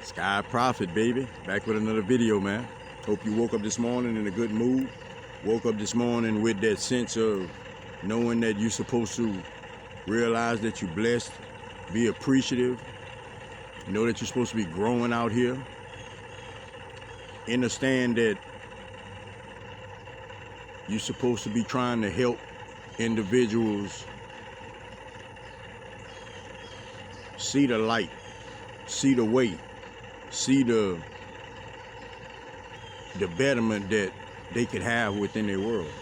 Sky Prophet, baby. Back with another video, man. Hope you woke up this morning in a good mood. Woke up this morning with that sense of knowing that you're supposed to realize that you're blessed, be appreciative, know that you're supposed to be growing out here. Understand that you're supposed to be trying to help individuals see the light, see the way, see the betterment that they could have within their world.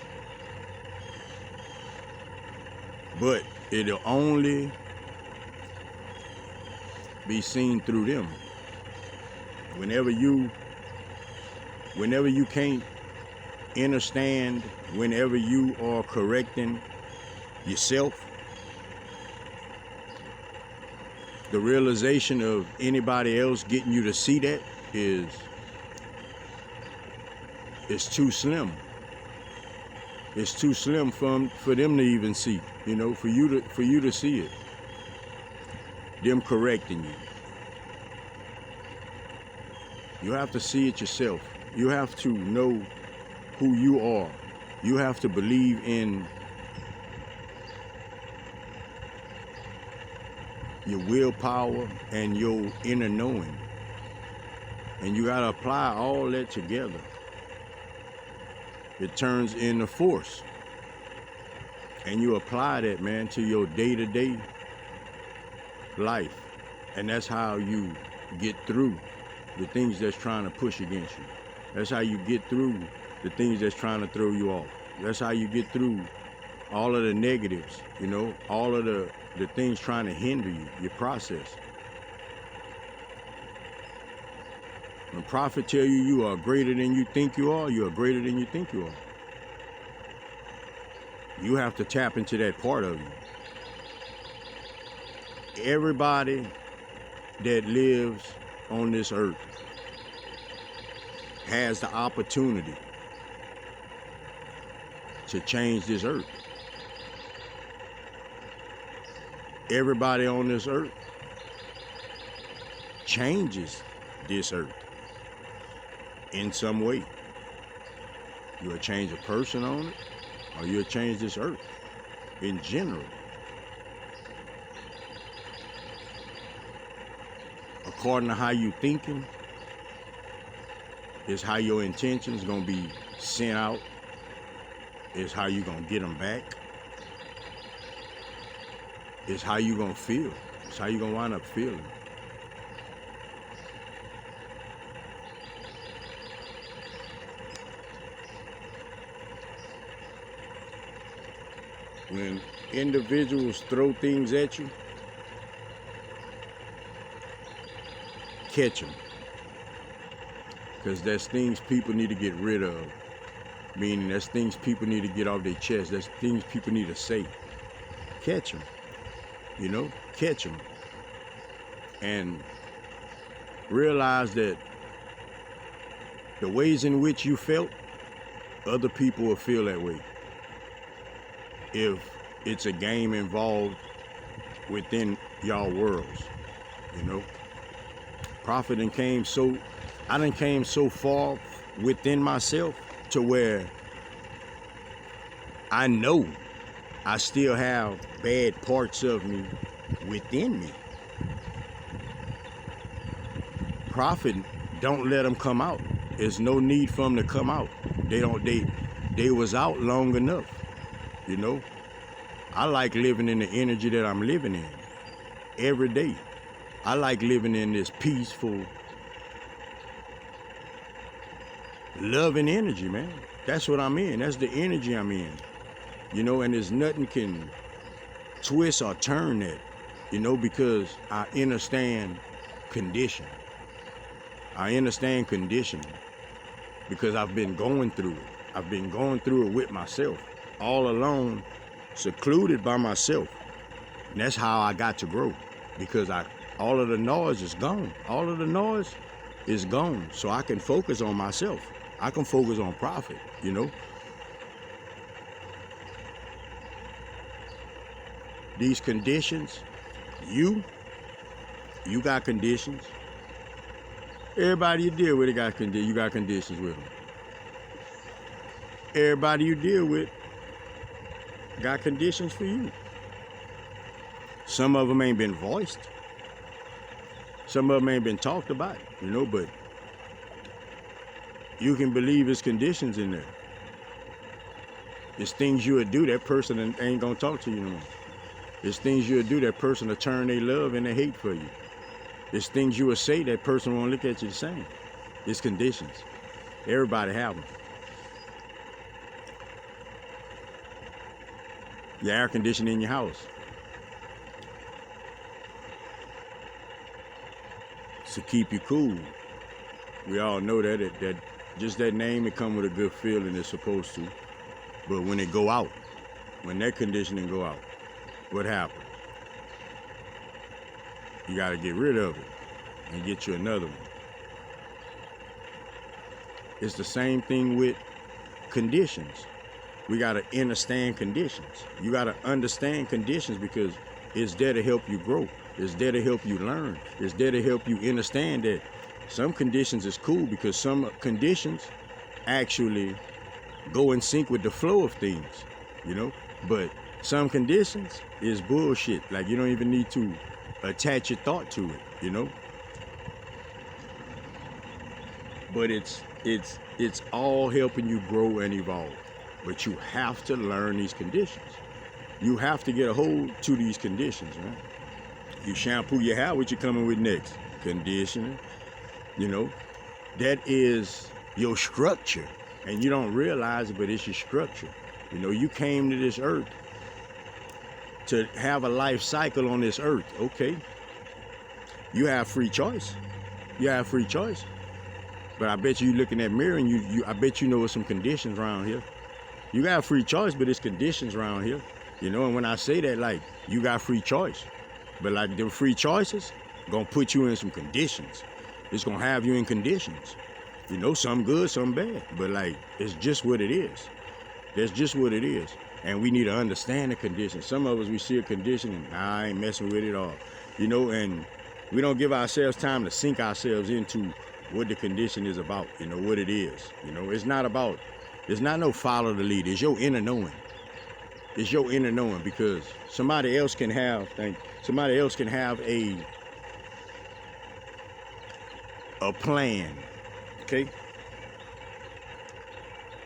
But it'll only be seen through them. Whenever you can't understand, whenever you are correcting yourself, the realization of anybody else getting you to see that is too slim. It's too slim for them to even see, you know, for you to see it. Them correcting you. You have to see it yourself. You have to know who you are. You have to believe in your willpower and your inner knowing. And you gotta apply all that together. It turns into force. And you apply that, man, to your day-to-day life. And that's how you get through the things that's trying to push against you. That's how you get through the things that's trying to throw you off. That's how you get through all of the negatives, you know, all of the things trying to hinder you, your process. When Prophet tell you you are greater than you think you are, you are greater than you think you are. You have to tap into that part of you. Everybody that lives on this earth has the opportunity to change this earth. Everybody on this earth changes this earth in some way. You'll change a person on it, or you'll change this earth in general. According to how you thinking, is how your intentions gonna be sent out, is how you gonna get them back, is how you gonna feel, it's how you gonna wind up feeling. When individuals throw things at you, catch them. Because that's things people need to get rid of. Meaning that's things people need to get off their chest. That's things people need to say. Catch them. You know, catch them. And realize that the ways in which you felt, other people will feel that way. If it's a game involved within y'all worlds, you know. Prophet I done came so far within myself to where I know I still have bad parts of me within me. Prophet don't let them come out. There's no need for them to come out. They was out long enough, you know. I like living in the energy that I'm living in every day. I like living in this peaceful, loving energy, man. That's what I'm in. That's the energy I'm in. You know, and there's nothing can twist or turn that, you know, because I understand condition. I understand conditioning because I've been going through it. I've been going through it with myself, all alone, secluded by myself. And that's how I got to grow, because all of the noise is gone. All of the noise is gone. So I can focus on myself. I can focus on Prophet, you know. These conditions, you got conditions. Everybody you deal with, you got conditions with them. Everybody you deal with got conditions for you. Some of them ain't been voiced. Some of them ain't been talked about, but you can believe it's conditions in there. It's things you would do, that person ain't gonna talk to you no more. It's things you would do, that person will turn their love and their hate for you. It's things you would say, that person won't look at you the same. It's conditions. Everybody have them. The air conditioning in your house. To keep you cool. We all know that just that name, it come with a good feeling, it's supposed to. But when it go out, when that conditioning go out, what happens? You got to get rid of it and get you another one. It's the same thing with conditions. We got to understand conditions. You got to understand conditions, because it's there to help you grow. It's there to help you learn. It's there to help you understand that some conditions is cool, because some conditions actually go in sync with the flow of things, But some conditions is bullshit. Like, you don't even need to attach your thought to it, But it's all helping you grow and evolve. But you have to learn these conditions. You have to get a hold to these conditions, right? You shampoo your hair, what you coming with next? Conditioner. That is your structure. And you don't realize it, but it's your structure. You came to this earth to have a life cycle on this earth. Okay. You have free choice. You have free choice. But I bet you look in that mirror and I bet you know there's some conditions around here. You got free choice, but it's conditions around here. And when I say that, like, you got free choice. But like, the free choices gonna put you in some conditions. It's gonna have you in conditions. Some good, some bad. But like, it's just what it is. That's just what it is. And we need to understand the conditions. Some of us, we see a condition and I ain't messing with it all. And we don't give ourselves time to sink ourselves into what the condition is about, what it is. It's not no follow the lead. It's your inner knowing. It's your inner knowing, because somebody else can have a plan, okay?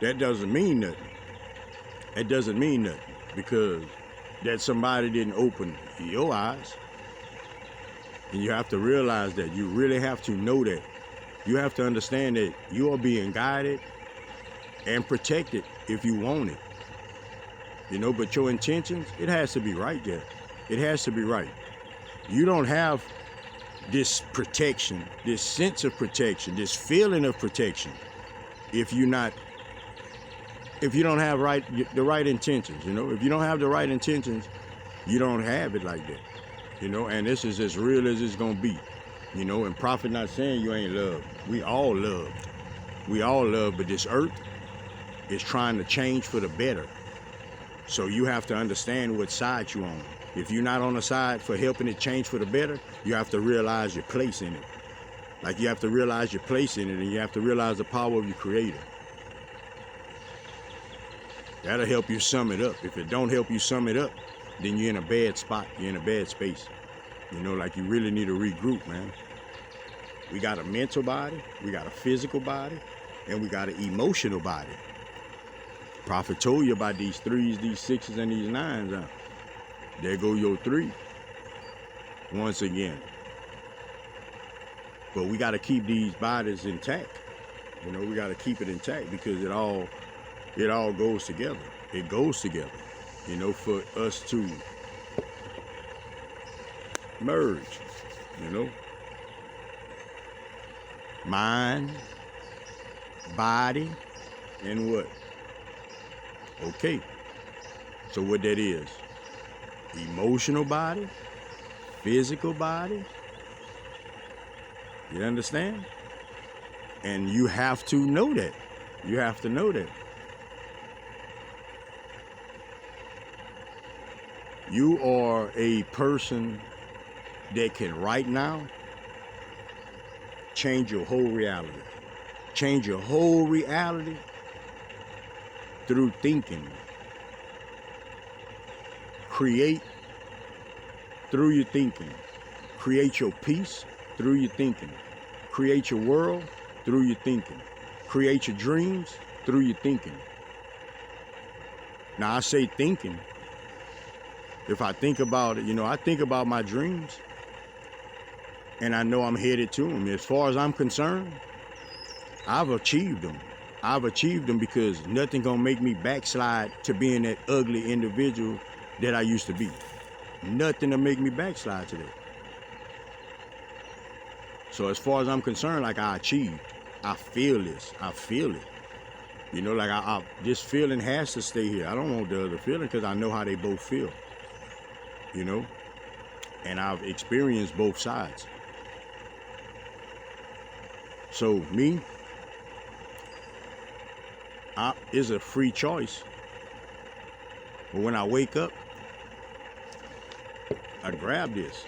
That doesn't mean nothing. It doesn't mean nothing, because that somebody didn't open your eyes. And you have to realize that. You really have to know that. You have to understand that you are being guided and protected if you want it. But your intentions, it has to be right there. It has to be right. You don't have this protection, this sense of protection, this feeling of protection, if you don't have the right intentions. If you don't have the right intentions, you don't have it like that. And this is as real as it's gonna be. And Prophet not saying you ain't loved. We all loved. We all love, but this earth is trying to change for the better. So you have to understand what side you on. If you're not on the side for helping it change for the better, you have to realize your place in it. Like, you have to realize your place in it, and you have to realize the power of your Creator. That'll help you sum it up. If it don't help you sum it up, then you're in a bad spot. You're in a bad space. Like, you really need to regroup, man. We got a mental body, we got a physical body, and we got an emotional body. Prophet told you about these 3s, these 6s, and these 9s. There go your 3 once again. But we got to keep these bodies intact. We got to keep it intact, because it all goes together. It goes together, for us to merge, mind, body, and what? Okay, so what that is? Emotional body, physical body. You understand? And you have to know that. You have to know that. You are a person that can right now change your whole reality. Change your whole reality through thinking. Create through your thinking. Create your peace through your thinking. Create your world through your thinking. Create your dreams through your thinking. Now I say thinking. If I think about it, I think about my dreams and I know I'm headed to them. As far as I'm concerned, I've achieved them. I've achieved them because nothing gonna make me backslide to being that ugly individual that I used to be. Nothing to make me backslide to that. So as far as I'm concerned, like I achieved. I feel this. I feel it. Like this feeling has to stay here. I don't want the other feeling because I know how they both feel. And I've experienced both sides. So me, it's a free choice. But when I wake up, I grab this.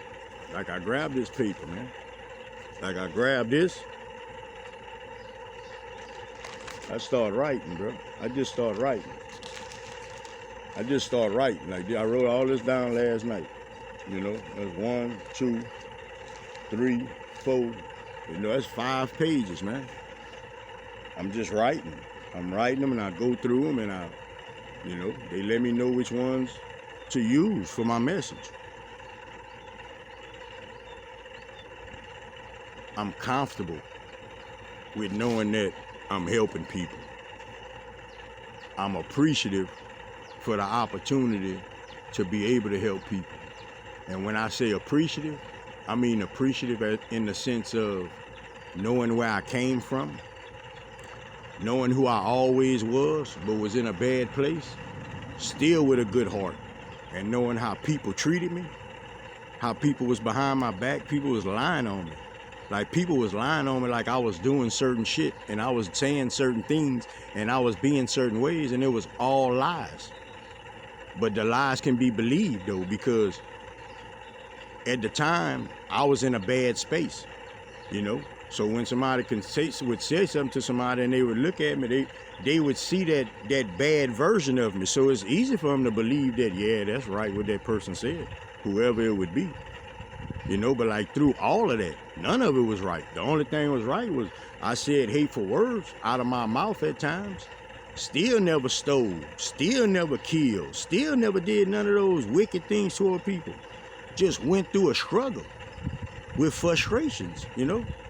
Like I grab this paper, man. Like I grab this. I start writing, bro. I just start writing. Like I wrote all this down last night. That's 1, 2, 3, 4. That's 5 pages, man. I'm just writing. I'm writing them and I go through them and they let me know which ones to use for my message. I'm comfortable with knowing that I'm helping people. I'm appreciative for the opportunity to be able to help people. And when I say appreciative, I mean appreciative in the sense of knowing where I came from, knowing who I always was, but was in a bad place, still with a good heart, and knowing how people treated me, how people was behind my back, people was lying on me. Like people was lying on me like I was doing certain shit and I was saying certain things and I was being certain ways and it was all lies. But the lies can be believed though, because at the time I was in a bad space, So when somebody would say something to somebody and they would look at me, they would see that bad version of me. So it's easy for them to believe that, yeah, that's right what that person said, whoever it would be. But like through all of that, none of it was right. The only thing was right was I said hateful words out of my mouth at times. Still never stole, still never killed, still never did none of those wicked things toward people. Just went through a struggle with frustrations,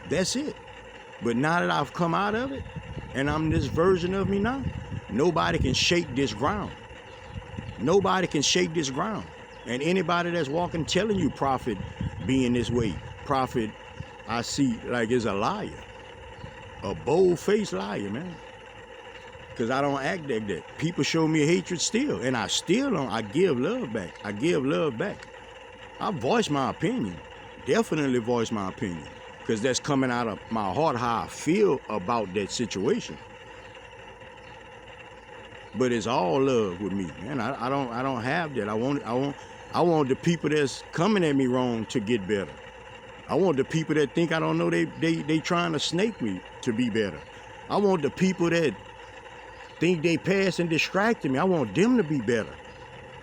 that's it. But now that I've come out of it and I'm this version of me now, nobody can shake this ground. Nobody can shake this ground. And anybody that's walking telling you Prophet being this way, Prophet, I see like is a liar. A bold-faced liar, man. Because I don't act like that. People show me hatred still, and I still don't. I give love back. I give love back. I voice my opinion. Definitely voice my opinion. Because that's coming out of my heart, how I feel about that situation. But it's all love with me, man. I don't have that. I want the people that's coming at me wrong to get better. I want the people that think I don't know they trying to snake me to be better. I want the people that think they pass and distracting me. I want them to be better.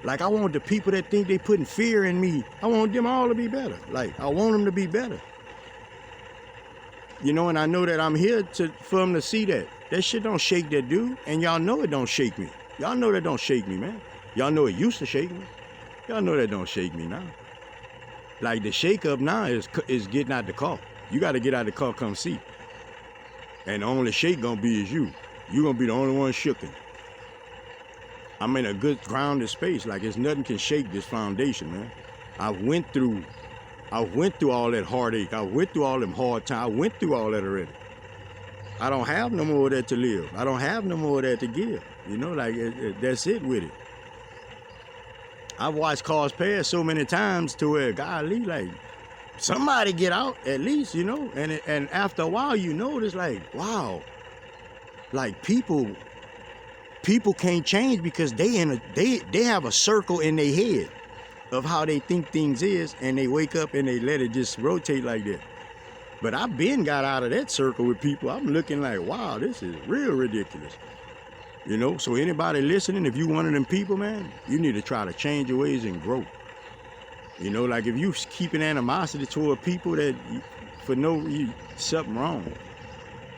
Like I want the people that think they putting fear in me. I want them all to be better. Like I want them to be better. And I know that I'm here for them to see that. That shit don't shake that dude. And y'all know it don't shake me. Y'all know that don't shake me, man. Y'all know it used to shake me. Y'all know that don't shake me now. Like the shake up now is getting out the car. You got to get out the car, come see. And the only shake gonna be is you. You gonna be the only one shooken. I'm in a good grounded space. Like it's nothing can shake this foundation, man. I went through all that heartache. I went through all them hard times. I went through all that already. I don't have no more of that to live. I don't have no more of that to give. That's it with it. I've watched cars pass so many times to where, golly, like, somebody get out at least, and after a while, it's like, wow, like people can't change because they have a circle in their head of how they think things is, and they wake up and they let it just rotate like that. But I've been got out of that circle with people. I'm looking like, wow, this is real ridiculous. You know, so anybody listening, if you one of them people, man, you need to try to change your ways and grow. You know, like if you keeping animosity toward people that for no reason, something wrong.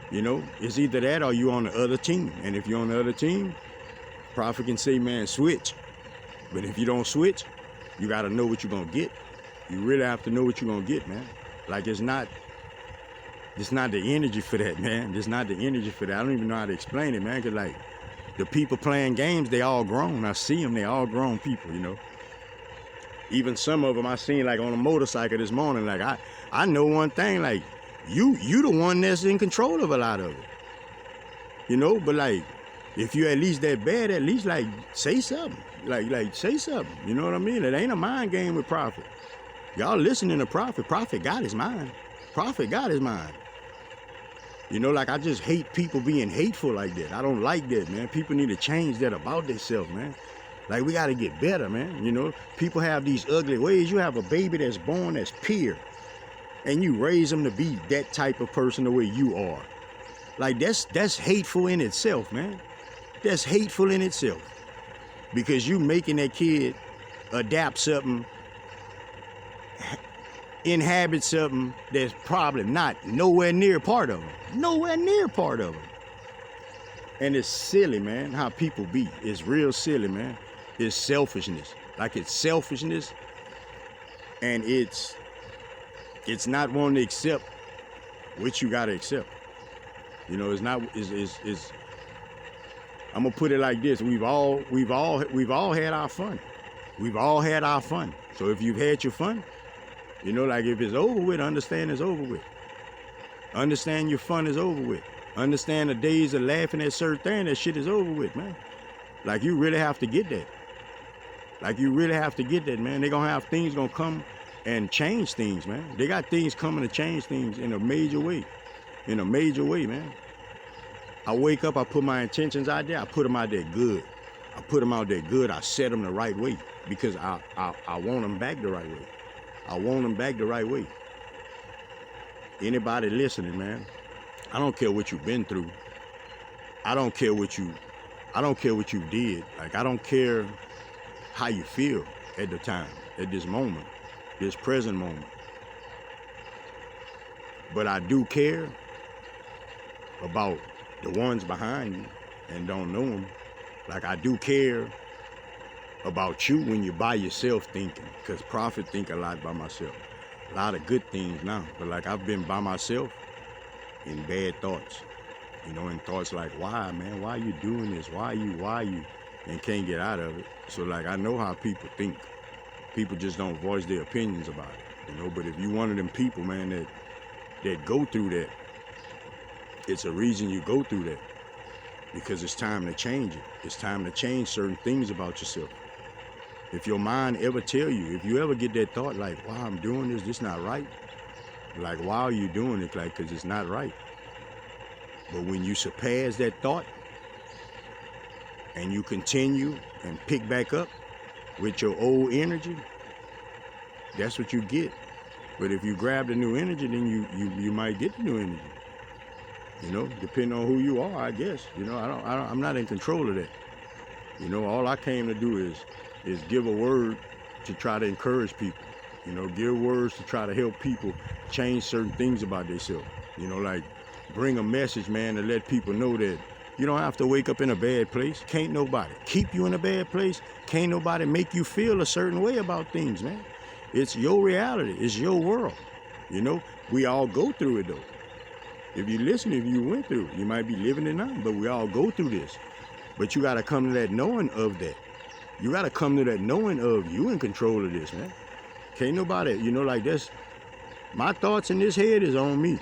You know, it's either that or you on the other team. And if you're on the other team, Prophet can say, man, switch. But if you don't switch, you got to know what you're going to get. You really have to know what you're going to get, man. Like it's not the energy for that, man. It's not the energy for that. I don't even know how to explain it, man. Because like the people playing games, they all grown. I see them, they all grown people, you know. Even some of them I seen like on a motorcycle this morning. Like I know one thing, like you the one that's in control of a lot of it. You know, but like if you at least that bad, at least like say something. Like say something. You know what I mean? It ain't a mind game with Prophet. Y'all listening to Prophet. Prophet got his mind. Prophet got his mind. You know, like I just hate people being hateful like that. I don't like that, man. People need to change that about themselves, man. Like we gotta get better, man. You know, people have these ugly ways. You have a baby that's born that's pure, and you raise them to be that type of person the way you are. Like that's hateful in itself, man. That's hateful in itself. Because you making that kid adapt something, inhabit something that's probably not nowhere near part of them. Nowhere near part of them. And it's silly, man, how people be. It's real silly, man. It's selfishness. Like it's selfishness, and it's not wanting to accept what you gotta accept. You know, it's not. It's I'm gonna put it like this: we've all had our fun. We've all had our fun. So if you've had your fun, you know, like if it's over with, understand it's over with. Understand your fun is over with. Understand the days of laughing at certain things, that shit is over with, man. Like you really have to get that. Like you really have to get that, man. They're gonna have things gonna come and change things, man. They got things coming to change things in a major way. In a major way, man. I wake up, I put my intentions out there, I put them out there good. I put them out there good, I set them the right way. Because I want them back the right way. I want them back the right way. Anybody listening, man, I don't care what you've been through. I don't care what you did. Like I don't care how you feel at the time, at this moment, this present moment. But I do care about the ones behind you and don't know them. Like I do care about you when you're by yourself thinking, because Prophet think a lot by myself. A lot of good things now, but like I've been by myself in bad thoughts. You know, in thoughts like, why, man? Why you doing this? Why you? And can't get out of it. So like I know how people think. People just don't voice their opinions about it. You know, but if you one of them people, man, that go through that, it's a reason you go through that. Because it's time to change it. It's time to change certain things about yourself. If your mind ever tell you, if you ever get that thought like, wow, I'm doing this not right. Like, why are you doing it? Like, because it's not right. But when you surpass that thought and you continue and pick back up with your old energy, that's what you get. But if you grab the new energy, then you might get the new energy. You know, depending on who you are, I guess. You know, I'm not in control of that. You know, all I came to do is give a word to try to encourage people. You know, give words to try to help people change certain things about themselves. You know, like bring a message, man, to let people know that you don't have to wake up in a bad place. Can't nobody keep you in a bad place. Can't nobody make you feel a certain way about things, man. It's your reality. It's your world. You know, we all go through it, though. If you listen, if you went through, you might be living it now, but we all go through this. But you got to come to that knowing of that. You got to come to that knowing of you in control of this, man. Can't nobody, you know, like this. My thoughts in this head is on me.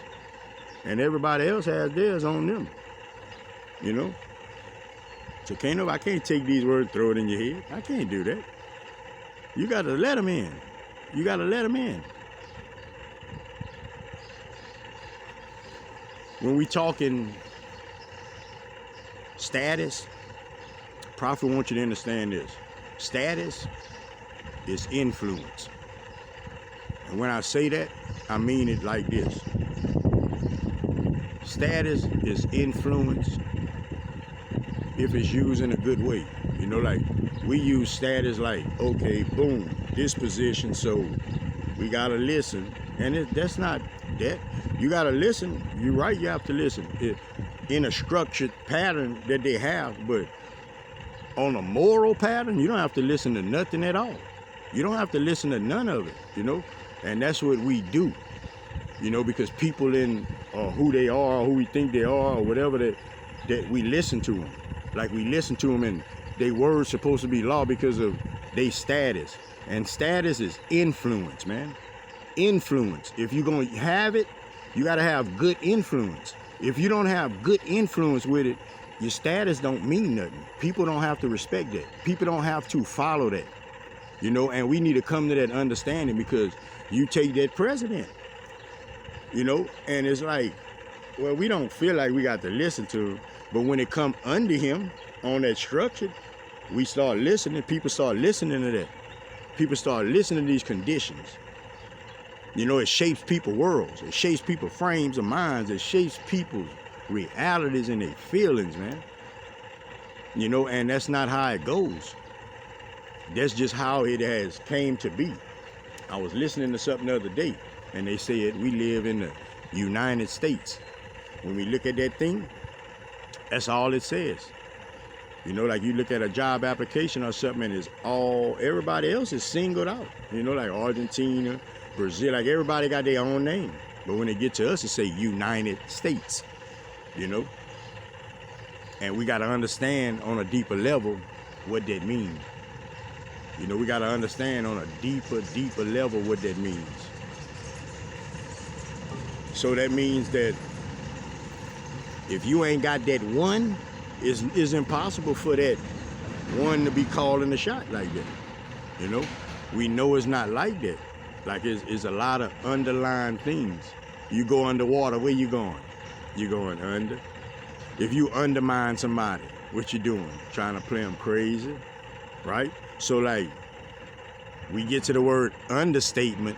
And everybody else has theirs on them. You know? So I can't take these words, throw it in your head. I can't do that. You got to let them in. You got to let them in. When we talking status, Prophet wants you to understand this. Status is influence. And when I say that, I mean it like this. Status is influence if it's used in a good way. You know, like we use status like, okay, boom, this position, so we gotta listen. And that's not that. You gotta listen. You're right, you have to listen. In a structured pattern that they have, but on a moral pattern, you don't have to listen to nothing at all. You don't have to listen to none of it, you know? And that's what we do, you know, because people in who they are, or who we think they are, or whatever, that we listen to them. Like we listen to them and they words supposed to be law because of their status. And status is influence, man. Influence. If you're going to have it, you got to have good influence. If you don't have good influence with it, your status don't mean nothing. People don't have to respect that. People don't have to follow that. You know, and we need to come to that understanding, because you take that president, you know, and it's like, well, we don't feel like we got to listen to him, but when it come under him on that structure, we start listening. People start listening to that. People start listening to these conditions. You know, it shapes people's worlds. It shapes people's frames of minds. It shapes people's realities and their feelings, man. You know, and that's not how it goes. That's just how it has came to be. I was listening to something the other day, and they said we live in the United States. When we look at that thing, that's all it says. You know, like you look at a job application or something, and it's all, everybody else is singled out. You know, like Argentina, Brazil, like everybody got their own name. But when they get to us, it say United States, you know? And we got to understand on a deeper level what that means. You know, we got to understand on a deeper level what that means. So that means that if you ain't got that one, it's impossible for that one to be calling the shot like that. You know, we know it's not like that. Like it's a lot of underlying things. You go underwater, where you going? You're going under. If you undermine somebody, what you doing? Trying to play them crazy, right? So like, we get to the word understatement,